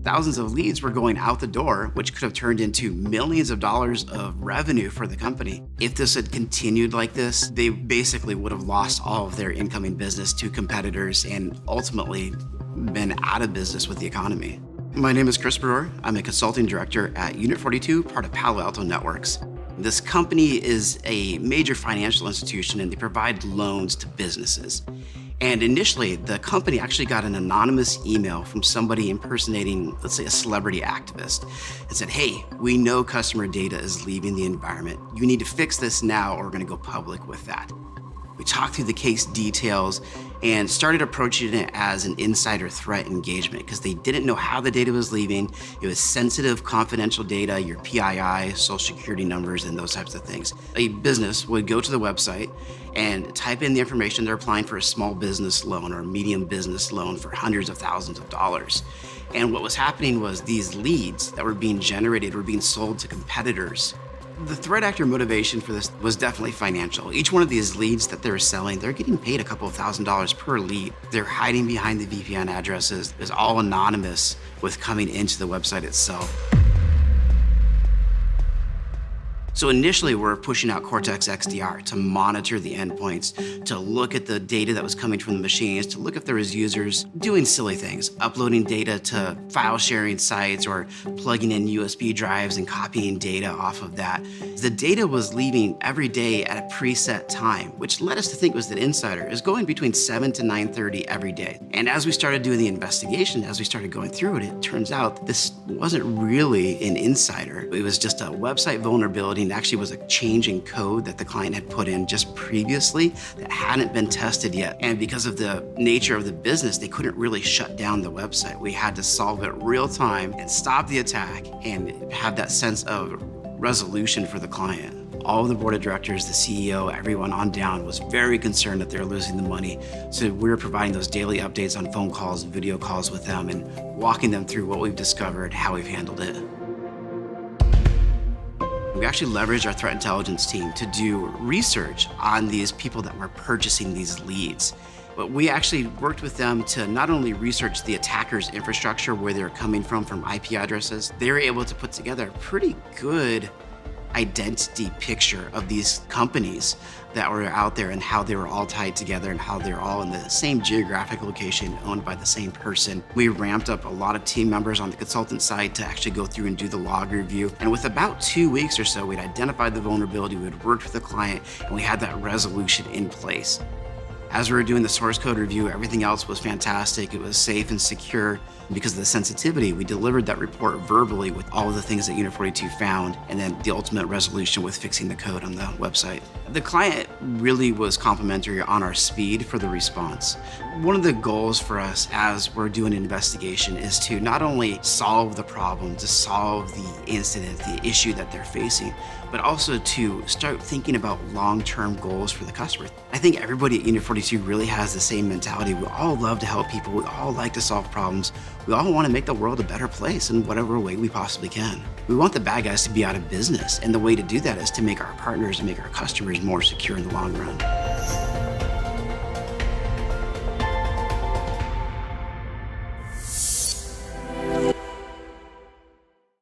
Thousands of leads were going out the door, which could have turned into millions of dollars of revenue for the company. If this had continued like this, they basically would have lost all of their incoming business to competitors and ultimately been out of business with the economy. My name is Chris Brewer. I'm a consulting director at Unit 42, part of Palo Alto Networks. This company is a major financial institution and they provide loans to businesses. And initially, the company actually got an anonymous email from somebody impersonating, let's say, a celebrity activist, and said, hey, we know customer data is leaving the environment. You need to fix this now or we're gonna go public with that. We talked through the case details and started approaching it as an insider threat engagement because they didn't know how the data was leaving. It was sensitive, confidential data, your PII, social security numbers, and those types of things. A business would go to the website and type in the information they're applying for a small business loan or a medium business loan for hundreds of thousands of dollars. And what was happening was these leads that were being generated were being sold to competitors. The threat actor motivation for this was definitely financial. Each one of these leads that they're selling, they're getting paid a couple of $1,000s per lead. They're hiding behind the VPN addresses. It's all anonymous with coming into the website itself. So initially, we're pushing out Cortex XDR to monitor the endpoints, to look at the data that was coming from the machines, to look if there was users doing silly things, uploading data to file sharing sites or plugging in USB drives and copying data off of that. The data was leaving every day at a preset time, which led us to think was that insider is going between 7 to 9:30 every day. And as we started doing the investigation, as we started going through it, it turns out that this wasn't really an insider. It was just a website vulnerability. And actually was a change in code that the client had put in just previously that hadn't been tested yet. And because of the nature of the business, they couldn't really shut down the website. We had to solve it real time and stop the attack and have that sense of resolution for the client. All of the board of directors, the CEO, everyone on down was very concerned that they're losing the money. So we were providing those daily updates on phone calls, video calls with them and walking them through what we've discovered, how we've handled it. We actually leveraged our threat intelligence team to do research on these people that were purchasing these leads. But we actually worked with them to not only research the attacker's infrastructure, where they're coming from IP addresses, they were able to put together a pretty good identity picture of these companies that were out there and how they were all tied together and how they're all in the same geographic location owned by the same person. We ramped up a lot of team members on the consultant side to actually go through and do the log review. And with about 2 weeks or so, we'd identified the vulnerability, we'd worked with the client, and we had that resolution in place. As we were doing the source code review, everything else was fantastic. It was safe and secure. Because of the sensitivity, we delivered that report verbally with all of the things that Unit 42 found, and then the ultimate resolution with fixing the code on the website. The client really was complimentary on our speed for the response. One of the goals for us as we're doing an investigation is to not only solve the problem, to solve the incident, the issue that they're facing, but also to start thinking about long-term goals for the customer. I think everybody at Unit 42 really has the same mentality. We all love to help people. We all like to solve problems. We all want to make the world a better place in whatever way we possibly can. We want the bad guys to be out of business, and the way to do that is to make our partners and make our customers more secure in the long run.